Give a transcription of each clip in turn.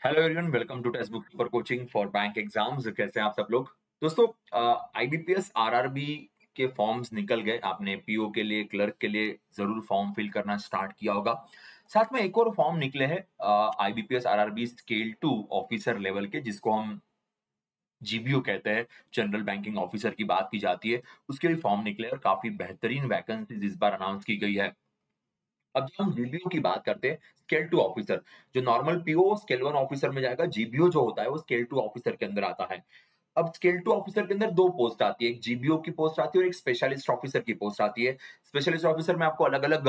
Hello everyone, welcome to Testbook super coaching for bank exams. कैसे हैं आप सब लोग? दोस्तों, आईबीपीएस आरआरबी के फॉर्म्स निकल गए। आपने पीओ के लिए, क्लर्क के लिए जरूर फॉर्म फिल करना स्टार्ट किया होगा। साथ में एक और फॉर्म निकले हैं IBPS RRB scale 2 officer level के, जिसको हम जीबीओ कहते हैं। जनरल बैंकिंग ऑफिसर की बात की जाती है। उसके भी फॉर्म निकले और काफी बेहतरीन वैकेंसीज इस बार अनाउंस की गई है। अब जब हम जीबीओ की बात करते हैं, स्केल 2 ऑफिसर, जो नॉर्मल पीओ स्केल 1 ऑफिसर में जाएगा, जीबीओ जो होता है वो स्केल 2 ऑफिसर के अंदर आता है। अब स्केल 2 ऑफिसर के अंदर 2 पोस्ट आती है, एक जीबीओ की पोस्ट आती है और एक स्पेशलिस्ट ऑफिसर की पोस्ट आती है। स्पेशलिस्ट ऑफिसर में आपको अलग-अलग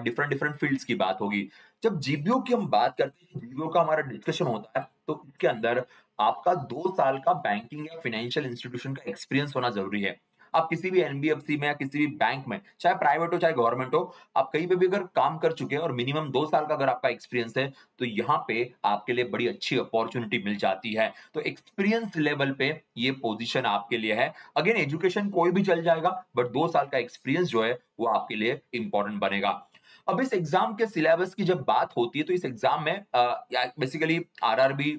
डिफरेंट डिफरेंट फील्ड्स की बात होगी। जब जीबीओ की हम बात करते हैं, जीबीओ का हमारा डिस्कशन होता है, तो इसके अंदर आपका 2 साल का बैंकिंग या फाइनेंशियल इंस्टीट्यूशन का एक्सपीरियंस होना ज़रूरी है। आप किसी भी एनबीएफसी में या किसी भी बैंक में, चाहे प्राइवेट हो चाहे गवर्नमेंट हो, आप कहीं पे भी अगर काम कर चुके हैं और मिनिमम 2 साल का अगर आपका एक्सपीरियंस है, तो यहाँ पे आपके लिए बड़ी अच्छी अपॉर्च्युनिटी मिल जाती है। तो एक्सपीरियंस लेवल पे ये पोजीशन आपके लिए है। अगेन, एजुकेशन कोई भी चल जाएगा, बट 2 साल का एक्सपीरियंस जो है वो आपके लिए इंपॉर्टेंट बनेगा। अब इस एग्जाम के सिलेबस की जब बात होती है, तो इस एग्जाम में बेसिकली आरआरबी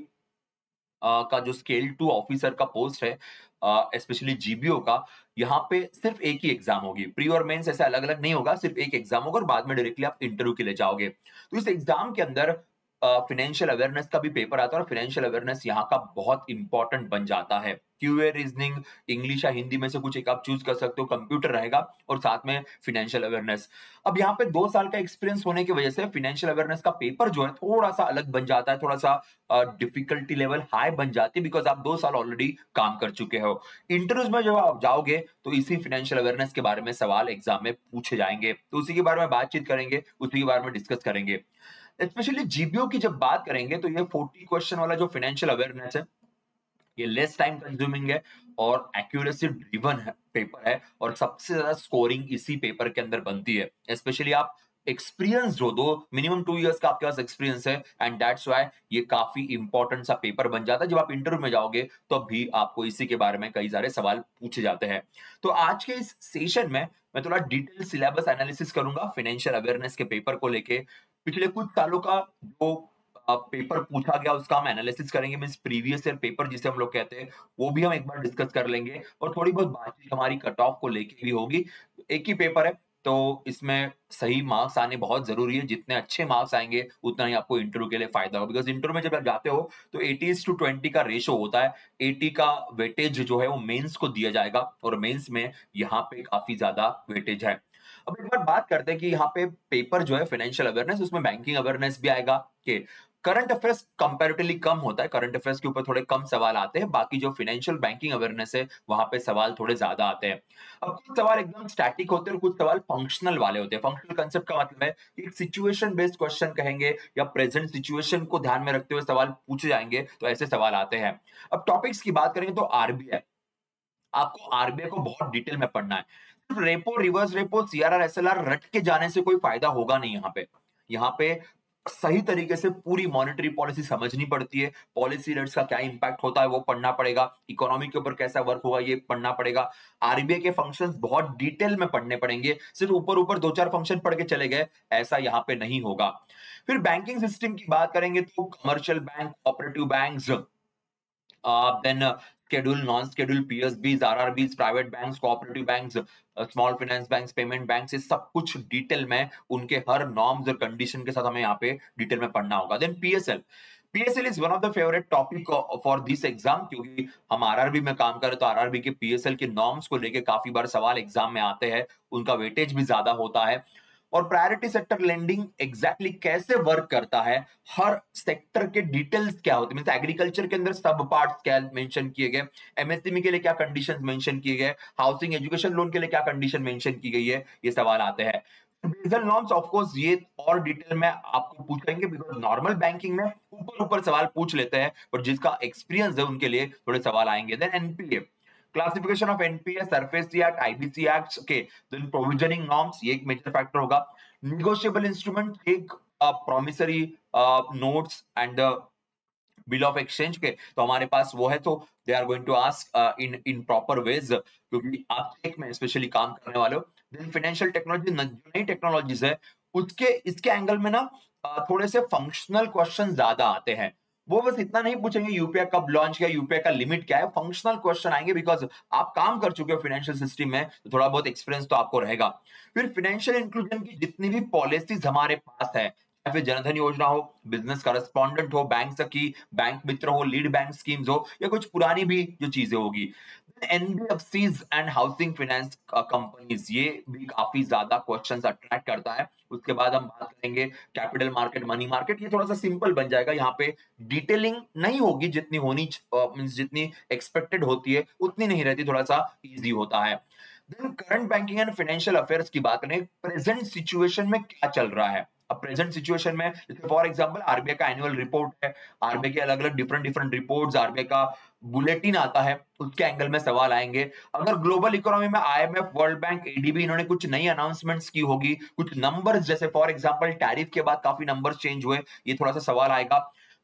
का जो स्केल 2 ऑफिसर का पोस्ट है, स्पेशली जीबीओ का, यहाँ पे सिर्फ एक ही एग्जाम होगी। प्री और मेंस ऐसे अलग-अलग नहीं होगा, सिर्फ एक एग्जाम होगा और बाद में डायरेक्टली आप इंटरव्यू के लिए जाओगे। तो इस एग्जाम के अंदर फाइनेंशियल अवेयरनेस का भी पेपर आता है और फाइनेंशियल अवेयरनेस यहाँ का बहुत इंपॉर्टेंट बन जाता है। क्यूए, रीजनिंग, इंग्लिश या हिंदी में से कुछ एक आप चूज कर सकते हो, कंप्यूटर रहेगा और साथ में फाइनेंशियल अवेयरनेस। अब यहाँ पे 2 साल का एक्सपीरियंस होने की वजह से फाइनेंशियल अवेयरनेस का पेपर जो है थोड़ा-सा अलग बन जाता है, थोड़ा-सा डिफिकल्टी लेवल हाई बन जाती है, बिकॉज़ आप 2 साल ऑलरेडी काम कर चुके हो। इंटरव्यूज़ में जब आप जाओगे, तो इसी फाइनेंशियल अवेयरनेस के बारे में सवाल एग्ज़ाम में पूछे जाएँगे। तो उसी के बारे में बातचीत करेंगे, उसी के बारे में डिस्कस करेंगे। स्पेशली जीपीओ की जब बात करेंगे, तो ये 40 क्वेश्चन वाला जो फाइनेंशियल अवेयरनेस है, ये लेस टाइम कंज्यूमिंग है और एक्यूरेसी ड्रिवन है, पेपर है, और सबसे ज्यादा स्कोरिंग इसी पेपर के अंदर बनती है। स्पेशली आप एक्सपीरियंस जो दो, मिनिमम 2 इयर्स का आपके पास एक्सपीरियंस है, एंड दैट्स व्हाई ये काफी इंपॉर्टेंट सा पेपर बन जाता है। जब आप इंटरव्यू में जाओगे तो भी आपको इसी के बारे में कई सारे सवाल पूछे जाते हैं। तो आज के इस सेशन में मैं थोड़ा डिटेल सिलेबस एनालिसिस करूंगा फाइनेंशियल अवेयरनेस के पेपर को लेके। पिछले कुछ सालों का जो पेपर पूछा गया उसका हम एनालिसिस करेंगे, मींस प्रीवियस ईयर पेपर जिसे हम लोग कहते हैं, वो भी हम एक बार डिस्कस कर लेंगे और थोड़ी बहुत बातचीत हमारी कट ऑफ को लेके भी होगी। एक ही पेपर है, तो इसमें सही मार्क्स आने बहुत जरूरी है। जितने अच्छे मार्क्स आएंगे उतना ही आपको इंटरव्यू के लिए फायदा होगा, बिकॉज इंटरव्यू में जब आप जाते हो तो 80:20 का रेशो होता है। 80 का वेटेज जो है वो मेंस को दिया जाएगा और मेंस में यहाँ पे काफी ज्यादा वेटेज है। अब एक बार बात करते हैं कि यहाँ पे पेपर जो है फाइनेंशियल अवेयरनेस, उसमें बैंकिंग अवेयरनेस भी आएगा कि करंट अफेयर्स कंपैरेटिवली कम होता है। करंट अफेयर्स के ऊपर थोड़े कम सवाल आते हैं, बाकी जो फाइनेंशियल बैंकिंग अवेयरनेस है वहां पे सवाल थोड़े ज्यादा आते हैं। अब कुछ सवाल एकदम स्टैटिक होते हैं और कुछ सवाल फंक्शनल वाले होते हैं। फंक्शनल कंसेप्ट का मतलब है कि एक सिचुएशन बेस्ड क्वेश्चन कहेंगे या प्रेजेंट सिचुएशन को ध्यान में रखते हुए सवाल पूछे जाएंगे, तो ऐसे सवाल आते हैं। अब टॉपिक्स की बात करेंगे तो आरबीआई, आपको आरबीआई को बहुत डिटेल में पढ़ना है। सिर्फ repo, reverse repo, CRR, SLR रट के जाने से कोई फायदा होगा नहीं। यहाँ पे सही तरीके से पूरी मॉनेटरी पॉलिसी समझनी पड़ती है। पॉलिसी रेट्स का क्या इंपैक्ट होता है वो पढ़ना पड़ेगा। इकोनॉमी के ऊपर कैसा वर्क होगा ये पढ़ना पड़ेगा। आरबीआई के फंक्शंस बहुत डिटेल में पढ़ने पड़ेंगे। सिर्फ ऊपर ऊपर 2-4 फंक्शन पढ़ के चले गए, ऐसा यहाँ पे नहीं होगा। फिर बैंकिंग सिस्टम की बात करेंगे तो commercial bank, cooperative banks, then schedule, non-schedule, PSBs, RRBs, private banks, cooperative banks, small finance banks, payment banks, ये सब कुछ डिटेल में उनके हर नॉर्म्स और कंडीशन के साथ हमें यहाँ पे डिटेल में पढ़ना होगा। Then PSL, PSL is one of the favourite topic for this exam, क्योंकि हम आरआरबी में काम करें तो आरआरबी के पीएसएल के नॉर्म्स को लेके काफी बार सवाल एग्जाम में आते हैं, उनका वेटेज भी ज्यादा होता है। और प्रायोरिटी सेक्टर लेंडिंग एग्जैक्टली कैसे वर्क करता है, हर सेक्टर के डिटेल्स क्या होते हैं, मींस एग्रीकल्चर के अंदर सब पार्ट्स क्या मेंशन किए गए, एमएसएमई के लिए क्या कंडीशंस मेंशन किए गए, हाउसिंग एजुकेशन लोन के लिए क्या कंडीशन मेंशन की गई है, ये सवाल आते हैं। बेसल नॉर्म्स ऑफ कोर्स ये और डिटेल में आपको पूछेंगे, बिकॉज नॉर्मल बैंकिंग में ऊपर ऊपर सवाल पूछ लेते हैं, पर जिसका एक्सपीरियंस है उनके लिए थोड़े सवाल आएंगे। Then NPA, classification of NPA, SARFAESI act, IBC act के, देन प्रोविजनिंग नॉर्म्स, ये एक मेजर फैक्टर होगा। नेगोशिएबल इंस्ट्रूमेंट, एक promissory notes and bill of exchange के, तो हमारे पास वो है, तो they are going to ask in in proper ways, क्योंकि आप टेक में स्पेशली काम करने वाले हो। देन फाइनेंशियल टेक्नोलॉजी, जो नई टेक्नोलॉजीज है उसके इसके एंगल में ना थोड़े से फंक्शनल क्वेश्चन ज्यादा आते हैं। वो बस इतना नहीं पूछेंगे यूपीआई कब लॉन्च किया, यूपीआई का लिमिट क्या है, फंक्शनल क्वेश्चन आएंगे बिकॉज आप काम कर चुके हो फाइनेंशियल सिस्टम में, तो थोड़ा बहुत एक्सपीरियंस तो आपको रहेगा। फिर फाइनेंशियल इंक्लूजन की जितनी भी पॉलिसीज हमारे पास है, या फिर जनधन योजना हो, बिजनेस करस्पॉन्डेंट हो, बैंक की बैंक मित्र हो, लीड बैंक स्कीम्स हो, या कुछ पुरानी भी जो चीजें होगी, NBFCs and housing finance companies, ये भी काफी ज्यादा क्वेश्चंस अट्रैक्ट करता है। उसके बाद हम बात करेंगे कैपिटल मार्केट, मनी मार्केट, ये थोड़ा सा सिंपल बन जाएगा, यहाँ पे डिटेलिंग नहीं होगी जितनी मींस जितनी एक्सपेक्टेड होती है उतनी नहीं रहती, थोड़ा सा इजी होता है। Then current banking and financial affairs की बात करें, प्रेजेंट सिचुएशन में क्या चल रहा है। अब प्रेजेंट सिचुएशन में जैसे फॉर एग्जांपल आरबीआई का एनुअल रिपोर्ट है, आरबीआई के अलग अलग डिफरेंट डिफरेंट रिपोर्ट्स, आरबीआई का बुलेटिन आता है, उसके एंगल में सवाल आएंगे। अगर ग्लोबल इकोनॉमी में आईएमएफ, वर्ल्ड बैंक, एडीबी इन्होंने कुछ नई अनाउंसमेंट्स की होगी, कुछ नंबर्स जैसे फॉर एग्जांपल टैरिफ के बाद काफी नंबर्स चेंज हुए, ये थोड़ा सा सवाल आएगा।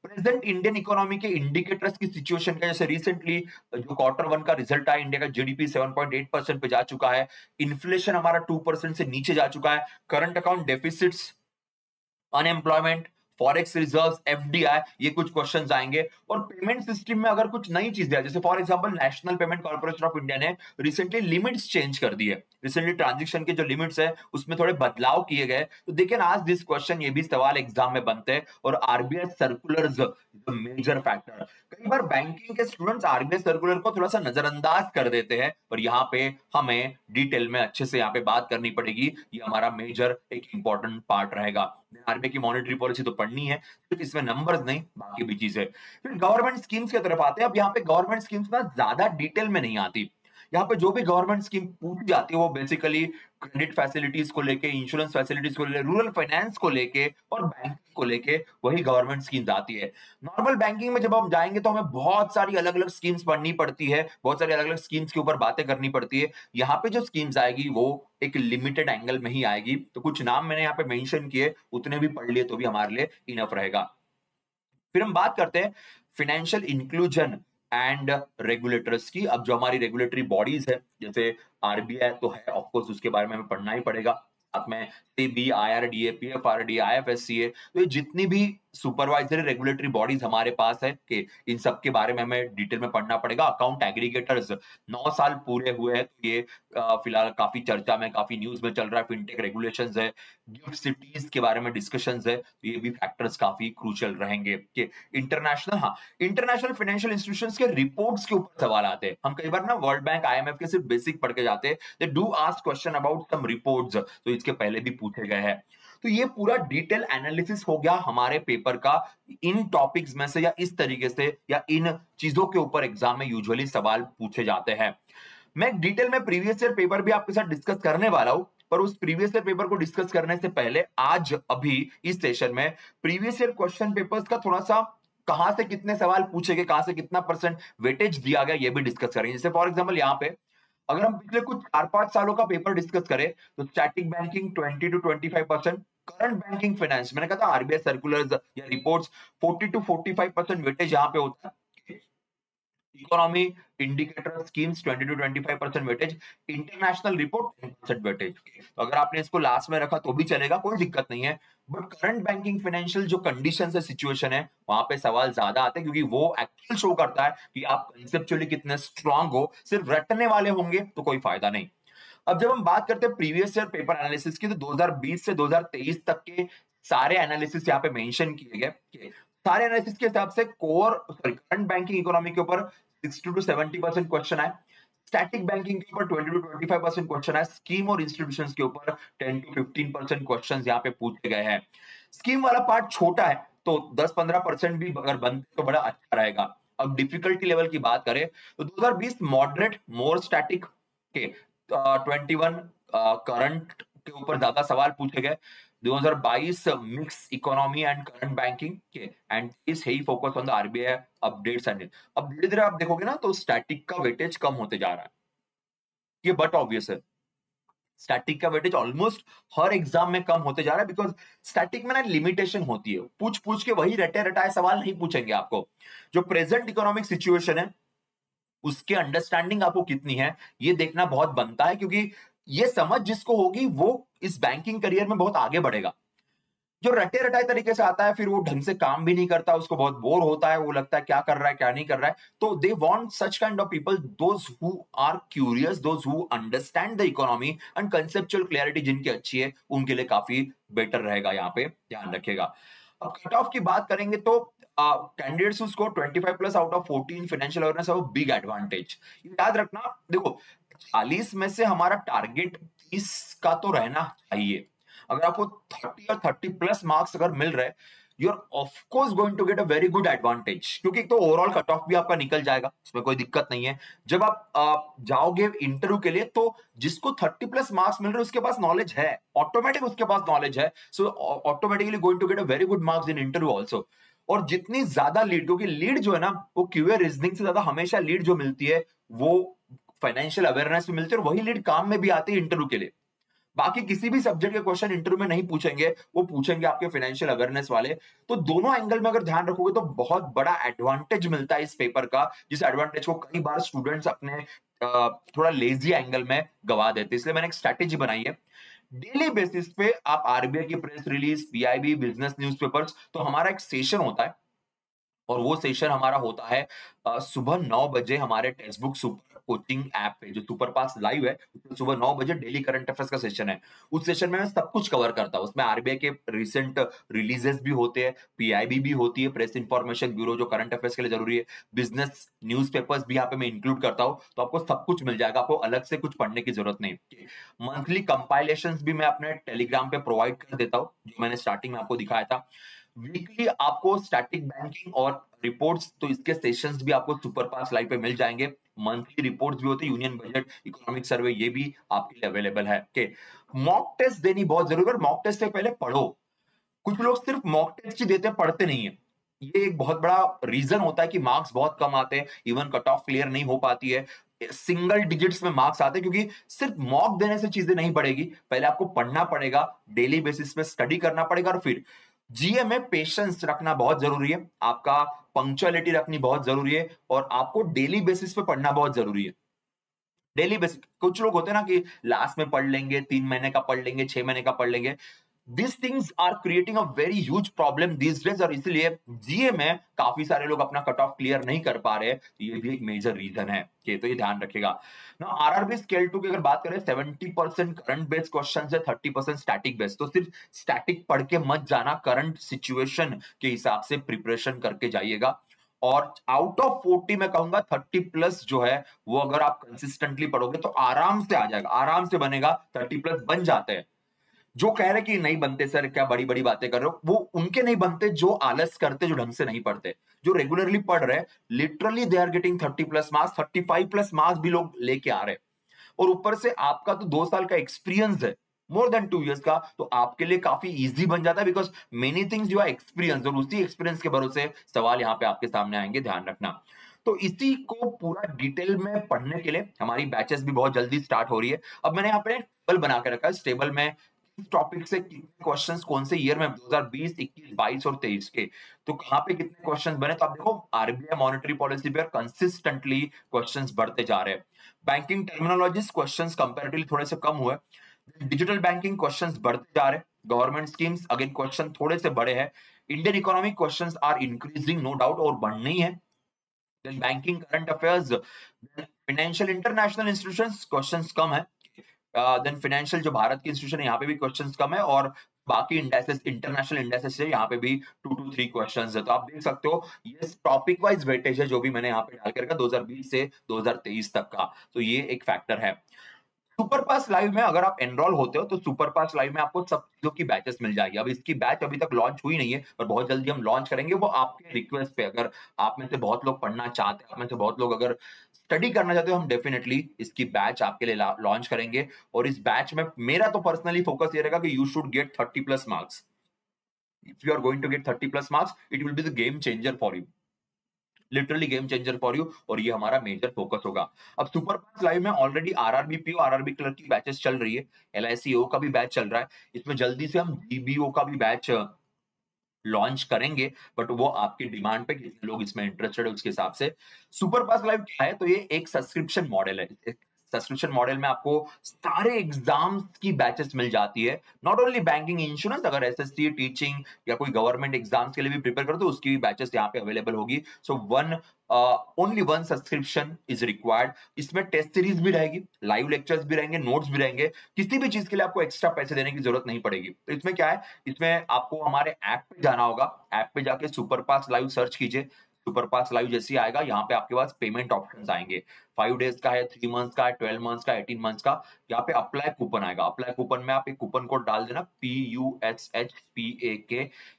प्रेजेंट इंडियन इकोनॉमी के इंडिकेटर्स की सिचुएशन का, जैसे रिसेंटली जो क्वार्टर वन का रिजल्ट आया, इंडिया का जीडीपी 7.8% पे जा चुका है, इन्फ्लेशन हमारा 2% से नीचे जा चुका है, current account deficits, unemployment, forex reserves, FDI, ये कुछ क्वेश्चंस आएंगे। और पेमेंट सिस्टम में अगर कुछ नई चीजें, जैसे for example national payment corporation of India ने रिसेंटली लिमिट्स चेंज कर दी है, रिसेंटली ट्रांजैक्शन के जो लिमिट्स है उसमें थोड़े बदलाव किए गए, तो they can ask this question, ये भी सवाल एग्जाम में बनते हैं। और आरबीआई सर्कुलर्स मेजर फैक्टर, कई बार बैंकिंग के स्टूडेंट्स आरबीआई सर्कुलर को थोड़ा सा नजरअंदाज कर देते हैं, पर यहाँ पे हमें डिटेल में अच्छे से यहाँ पे बात करनी पड़ेगी, ये हमारा मेजर एक इंपॉर्टेंट पार्ट रहेगा। आरबीआई की मॉनेटरी पॉलिसी तो पढ़नी है, सिर्फ इसमें नंबर्स नहीं, बाकी भी चीजें। फिर गवर्नमेंट स्कीम्स की तरफ आते हैं। अब यहाँ पे गवर्नमेंट स्कीम्स ना ज्यादा डिटेल में नहीं आती, यहाँ पे जो भी गवर्नमेंट स्कीम पूछी जाती है वो बेसिकली क्रेडिट फैसिलिटीज को लेके, इंश्योरेंस फैसिलिटीज को लेके, रूरल फाइनेंस को लेके और बैंकिंग को लेके, वही गवर्नमेंट स्कीम्स आती है। नॉर्मल बैंकिंग में जब हम जाएंगे तो हमें बहुत सारी अलग अलग स्कीम्स पढ़नी पड़ती है, बहुत सारी अलग अलग स्कीम्स के ऊपर बातें करनी पड़ती है। यहाँ पे जो स्कीम्स आएगी वो एक लिमिटेड एंगल में ही आएगी, तो कुछ नाम मैंने यहाँ पे मेंशन किए, उतने भी पढ़ लिए तो भी हमारे लिए इनफ रहेगा। फिर हम बात करते हैं फाइनेंशियल इंक्लूजन एंड रेगुलेटर्स की। अब जो हमारी रेगुलेटरी बॉडीज है, जैसे आरबीआई तो है ऑफ कोर्स, उसके बारे में हमें पढ़ना ही पड़ेगा, साथ में सेबी, आईआरडीए, पीएफआरडी, आईएफएससीए, तो ये जितनी भी सुपरवाइजरी रेगुलेटरी बॉडीज हमारे पास है कि इन सब के बारे में हमें डिटेल में पढ़ना पड़ेगा। अकाउंट एग्रीगेटर्स 9 साल पूरे हुए हैं, तो ये फिलहाल काफी चर्चा में, काफी न्यूज में चल रहा है। फिनटेक रेगुलेशंस है, गिफ्ट सिटीज के बारे में डिस्कशंस है, तो ये भी फैक्टर्स काफी क्रूशियल रहेंगे। कि इंटरनेशनल, हाँ, इंटरनेशनल फाइनेंशियल इंस्टीट्यूशंस के रिपोर्ट्स के ऊपर सवाल आते हैं। हम कई बार ना वर्ल्ड बैंक, आईएमएफ के सिर्फ बेसिक पढ़ के जाते हैं, they do ask question about some reports, तो इसके पहले भी पूछे गए हैं। तो ये पूरा डिटेल एनालिसिस हो गया हमारे पेपर का, इन टॉपिक्स में से या इस तरीके से या इन चीजों के ऊपर एग्जाम में यूजुअली सवाल पूछे जाते हैं। मैं डिटेल में प्रीवियस ईयर पेपर भी आपके साथ डिस्कस करने वाला हूं, पर उस प्रीवियस ईयर पेपर को डिस्कस करने से पहले आज अभी इस सेशन में प्रीवियस ईयर क्वेश्चन पेपर्स का थोड़ा सा कहां से कितने सवाल पूछे गए, कहां से कितना परसेंट वेटेज दिया गया, ये भी डिस्कस करेंगे। जैसे फॉर एग्जांपल यहाँ पे अगर हम पिछले कुछ 4-5 सालों का पेपर डिस्कस करें, तो static banking 20 to 25%, current banking finance, मैंने कहा था आरबीआई सर्कुलर्स या रिपोर्ट्स 40 to 45% वेटेज यहाँ पे होता है। Economy indicator schemes 20 to 25% weightage, international report 10% weightage. तो अगर आपने इसको लास्ट में रखा तो भी चलेगा, कोई दिक्कत नहीं है। बट करंट बैंकिंग फाइनेंशियल जो कंडीशन है, सिचुएशन है, वहां पे सवाल ज्यादा आते हैं, क्योंकि वो एक्चुअल शो करता है कि आप कंसेप्चुअली कितने स्ट्रांग हो। सिर्फ रटने वाले होंगे तो कोई फायदा नहीं। अब जब हम बात करते हैं प्रीवियस ईयर पेपर एनालिसिस की, तो 2020 से 2023 तक के सारे एनालिसिस यहाँ पे मेंशन किए गए। सारे एनालिसिस के हिसाब से core sorry current banking economy के ऊपर 60 to 70% क्वेश्चन आए, स्टैटिक बैंकिंग के ऊपर 20 to 25% क्वेश्चन आए, स्कीम और इंस्टीट्यूशंस के ऊपर 10 to 15% क्वेश्चंस यहाँ पे पूछे गए हैं। स्कीम वाला पार्ट छोटा है, तो 10-15% भी अगर बनते तो बड़ा अच्छा रहेगा। अब डिफिकल्टी लेवल की बात करें तो 2020 मॉडरेट, मोर स्टैटिक के 21 करंट के ऊपर ज्यादा सवाल पूछे गए, 2022 mix economy and current banking के, एंड इस ही focus on the RBI updates and. अब धीरे धीरे आप देखोगे ना तो स्टैटिक का वेटेज कम होते जा रहा है, ये बट ऑब्वियस है। स्टैटिक का वेटेज ऑलमोस्ट हर एग्जाम में कम होते जा रहा है, बिकॉज स्टैटिक में ना लिमिटेशन होती है, पूछ पूछ के वही रटे रटाए सवाल नहीं पूछेंगे आपको। जो प्रेजेंट इकोनॉमिक सिचुएशन है उसके अंडरस्टैंडिंग आपको कितनी है, ये देखना बहुत बनता है, क्योंकि ये समझ जिसको होगी वो इस बैंकिंग करियर में बहुत आगे बढ़ेगा। जो रटे-रटाए तरीके से आता है, फिर वो ढंग से काम भी नहीं करता, उसको बहुत बोर होता है, वो लगता है क्या कर रहा है, क्या नहीं कर रहा है। तो they want such kind of people, those who are curious, those who understand the economy and conceptual clarity जिनकी अच्छी है, उनके लिए काफ़ी बेटर रहेगा यहाँ पे, ध्यान रखिएगा। अब कट ऑफ की बात करेंगे तो candidates who score 25 plus out of 14 financial awareness have a big advantage. याद रखना, देखो 40 में से हमारा टारगेट 30 का तो रहना चाहिए। अगर आपको 30 और 30 प्लस मार्क्स अगर मिल रहे हैं, you are of course going to get a very good advantage, क्योंकि एक तो ओवरऑल कट ऑफ भी आपका निकल जाएगा, इसमें कोई दिक्कत नहीं है। जब आप जाओगे इंटरव्यू के लिए, तो जिसको 30 प्लस मार्क्स मिल रहे हैं उसके पास नॉलेज है, ऑटोमेटिक उसके पास नॉलेज है, so automatically going to get a very good marks in interview also. और जितनी ज्यादा लीड, क्योंकि लीड जो है ना, वो क्यूए रीजनिंग से ज्यादा हमेशा लीड जो मिलती है वो फाइनेंशियल अवेयरनेस में मिलती है, और वही लीड काम में भी आती है इंटरव्यू के लिए। बाकी किसी भी सब्जेक्ट के क्वेश्चन इंटरव्यू में नहीं पूछेंगे, वो पूछेंगे आपके फाइनेंशियल अवेयरनेस वाले। तो दोनों एंगल में अगर ध्यान रखोगे तो बहुत बड़ा एडवांटेज मिलता है इस पेपर का, जिस एडवांटेज को कई बार स्टूडेंट्स अपने थोड़ा लेजी एंगल में गवा देते हैं। इसलिए मैंने एक स्ट्रैटेजी बनाई है। डेली बेसिस पे आप आरबीआई की press release, PIB, business newspapers, तो हमारा एक सेशन होता है, और वो सेशन हमारा होता है सुबह 9 बजे हमारे text book super coaching app पे, जो सुपर पास लाइव है, उसमें सुबह 9 बजे डेली करंट अफेयर्स का सेशन है। उस सेशन में मैं सब कुछ कवर करता हूँ। उसमें आरबीआई के रिसेंट रिलीजेस भी होते हैं, पीआईबी भी होती है, प्रेस इंफॉर्मेशन ब्यूरो जो करंट अफेयर्स के लिए जरूरी है, बिजनेस न्यूज़पेपर्स भी यहाँ पे मैं इंक्लूड करता हूँ, तो आपको सब कुछ मिल जाएगा, आपको अलग से कुछ पढ़ने की जरूरत नहीं। मंथली कंपाइलेशंस भी मैं अपने टेलीग्राम पे प्रोवाइड कर देता हूँ, जो मैंने स्टार्टिंग में आपको दिखाया था। वीकली आपको स्टैटिक बैंकिंग और रिपोर्ट्स, तो इसके सेशंस भी आपको सुपर पास लाइव पे मिल जाएंगे। मंथली रिपोर्ट्स भी होती है, यूनियन बजट, इकोनॉमिक सर्वे, ये भी आपके लिए अवेलेबल है। ओके, मॉक टेस्ट देनी बहुत जरूरी है, मॉक टेस्ट से पहले पढ़ो। कुछ लोग सिर्फ मॉक टेस्ट ही देते हैं, पढ़ते नहीं है। ये एक बहुत बड़ा रीजन होता है कि मार्क्स बहुत कम आते हैं, इवन कट ऑफ क्लियर नहीं हो पाती है, सिंगल डिजिट्स में मार्क्स आते हैं, क्योंकि सिर्फ मॉक देने से चीजें नहीं पड़ेगी। पहले आपको पढ़ना पड़ेगा, डेली बेसिस पे स्टडी करना पड़ेगा, और फिर जीए में पेशेंस रखना बहुत जरूरी है, आपका पंक्चुअलिटी रखनी बहुत जरूरी है, और आपको डेली बेसिस पे पढ़ना बहुत जरूरी है। डेली बेसिस, कुछ लोग होते हैं ना कि लास्ट में पढ़ लेंगे, 3 महीने का पढ़ लेंगे, 6 महीने का पढ़ लेंगे। These things are creating a very huge problem these days, और इसलिए जीए में काफी सारे लोग अपना कट ऑफ क्लियर नहीं कर पा रहे हैं। ये भी एक मेजर रीजन है, कि तो ये ध्यान रखेगा ना। आरआरबी स्केल 2 की अगर बात करें, 70% करंट बेस्ड क्वेश्चन है, 30% स्टैटिक बेस्ड। तो सिर्फ स्टैटिक पढ़ के मत जाना, करंट सिचुएशन के हिसाब से प्रिपरेशन करके जाइएगा। और आउट ऑफ 40 मैं कहूंगा 30 प्लस जो है, वो अगर आप कंसिस्टेंटली पढ़ोगे तो आराम से आ जाएगा, आराम से बनेगा। 30 प्लस बन जाते हैं। जो कह रहे कि नहीं बनते सर, क्या बड़ी बड़ी बातें कर रहे हो, वो उनके नहीं बनते जो आलस करते, जो ढंग से नहीं पढ़ते। जो रेगुलरली पढ़ रहे, literally they are getting 30 plus marks, 35 plus marks भी लोग लेके आ रहे हैं। और ऊपर से आपका तो 2 साल का एक्सपीरियंस है, मोर देन 2 years का, तो आपके लिए काफी इजी बन जाता है, because many things you are experience, और उसी एक्सपीरियंस के भरोसे सवाल यहाँ पे आपके सामने आएंगे, ध्यान रखना। तो इसी को पूरा डिटेल में पढ़ने के लिए हमारी बैचेस भी बहुत जल्दी स्टार्ट हो रही है। अब मैंने यहाँ पे टेबल बना के रखा है, इस टेबल में किस टॉपिक से कितने क्वेश्चंस कौन से ईयर में, 2020, 21, 22 और 23 के, तो कहाँ पे कितने क्वेश्चंस बने। तो आप देखो, आरबीआई मॉनेटरी पॉलिसी पे कंसिस्टेंटली क्वेश्चंस बढ़ते जा रहे हैं। बैंकिंग टर्मिनोलॉजीज क्वेश्चंस कंपैरेटिवली थोड़े से कम हुए। डिजिटल बैंकिंग क्वेश्चंस बढ़ते जा रहे हैं। गवर्नमेंट स्कीम्स अगेन क्वेश्चन थोड़े से बड़े हैं। Indian economy questions are increasing, no doubt, और बढ़ने ही है। Then banking, current affairs, financial international institutions questions कम है। देन फाइनेंशियल जो भारत की इंस्टीट्यूशन है, यहाँ पे भी क्वेश्चंस कम है, और बाकी इंडेक्सेस, इंटरनेशनल इंडेक्सेस है, यहाँ पे भी 2 to 3 क्वेश्चंस है। तो आप देख सकते हो, ये टॉपिक वाइज वेटेज है जो भी मैंने यहाँ पे डाल के रखा, 2020 से 2023 तक का। तो ये एक फैक्टर है। सुपर पास लाइव में अगर आप एनरोल होते हो, तो सुपर पास लाइव में आपको सब चीजों की बैचेस मिल जाएगी। अब इसकी बैच अभी तक लॉन्च हुई नहीं है, पर बहुत जल्दी हम लॉन्च करेंगे, वो आपके रिक्वेस्ट पे। अगर आप में से बहुत लोग पढ़ना चाहते हैं, आप में से बहुत लोग अगर स्टडी करना चाहते हो, हम डेफिनेटली इसकी बैच आपके लिए लॉन्च करेंगे। और इस बैच में मेरा तो पर्सनली फोकस ये रहेगा कि you should get 30 plus marks. If you are going to get 30 plus marks, it will be the game changer for you, literally game changer for you, और ये हमारा मेजर फोकस होगा। अब सुपर पास लाइव में already RRB PO, RRB clerk की batches चल रही है, एलआईसीओ का भी बैच चल रहा है। इसमें जल्दी से हम डीबीओ का भी बैच लॉन्च करेंगे, बट वो आपकी डिमांड पे, कितने लोग इसमें इंटरेस्टेड है उसके हिसाब से। सुपर पास लाइव क्या है, तो ये एक सब्सक्रिप्शन मॉडल है। सब्सक्रिप्शन मॉडल में आपको सारे एग्जाम्स की बैचेस मिल जाती है, नॉट ओनली बैंकिंग, इंश्योरेंस, अगर एसएससी, टीचिंग या कोई गवर्नमेंट एग्जाम्स के लिए भी प्रिपेयर करो तो उसकी भी बैचेस यहाँ पे अवेलेबल होगी। So only one subscription is required. इसमें टेस्ट सीरीज भी रहेगी, लाइव लेक्चर्स भी रहेंगे, नोट्स भी रहेंगे, किसी भी चीज के लिए आपको एक्स्ट्रा पैसे देने की जरूरत नहीं पड़ेगी। तो इसमें क्या है, इसमें आपको हमारे ऐप पे जाना होगा, ऐप पे जाके सुपर पास लाइव सर्च कीजिए। सुपर पास लाइव जैसे ही आएगा, यहाँ पे आपके पास पेमेंट ऑप्शंस आएंगे। 5 डेज का है, 3 मंथ्स का है, 12 मंथ्स का, 18 मंथ्स का। यहाँ पे अप्लाई कूपन आएगा, अप्लाई कूपन में आप एक कूपन कोड डाल देना, PUSHPAK।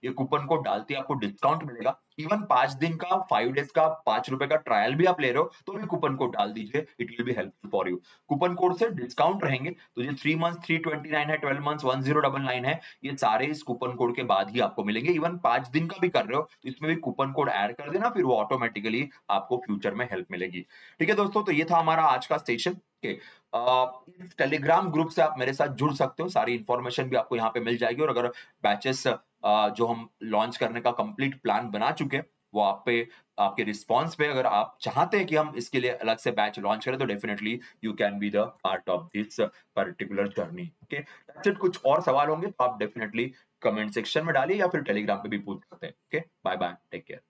ये कूपन कोड डालते ही आपको डिस्काउंट मिलेगा। इवन 5 दिन का, 5 डेज का, 5 रुपए का ट्रायल भी आप ले रहे हो तो भी कूपन कोड डाल दीजिए, it will be helpful for you. Coupon code से डिस्काउंट रहेंगे, तो ये 3 मंथ्स 329 है, 12 मंथ्स 1099 है, ये सारे इस कूपन कोड के बाद ही आपको मिलेंगे। इवन 5 दिन का भी कर रहे हो तो इसमें भी कूपन कोड ऐड कर देना, फिर वो ऑटोमेटिकली आपको फ्यूचर में हेल्प मिलेगी। ठीक है दोस्तों, तो ये था हमारा आज का सेशन के। इस टेलीग्राम ग्रुप से आप मेरे साथ जुड़ सकते हो, सारी इंफॉर्मेशन भी आपको यहाँ पे मिल जाएगी। और अगर बैचेस जो हम लॉन्च करने का कंप्लीट प्लान बना चुके हैं, वो आप पे, आपके रिस्पॉन्स पे, अगर आप चाहते हैं कि हम इसके लिए अलग से बैच लॉन्च करें तो definitely you can be the part of this particular journey. Okay, that's it. कुछ और सवाल होंगे तो आप डेफिनेटली कमेंट सेक्शन में डालिए या फिर टेलीग्राम पे भी पूछ सकते हैं। Okay, bye bye, take care.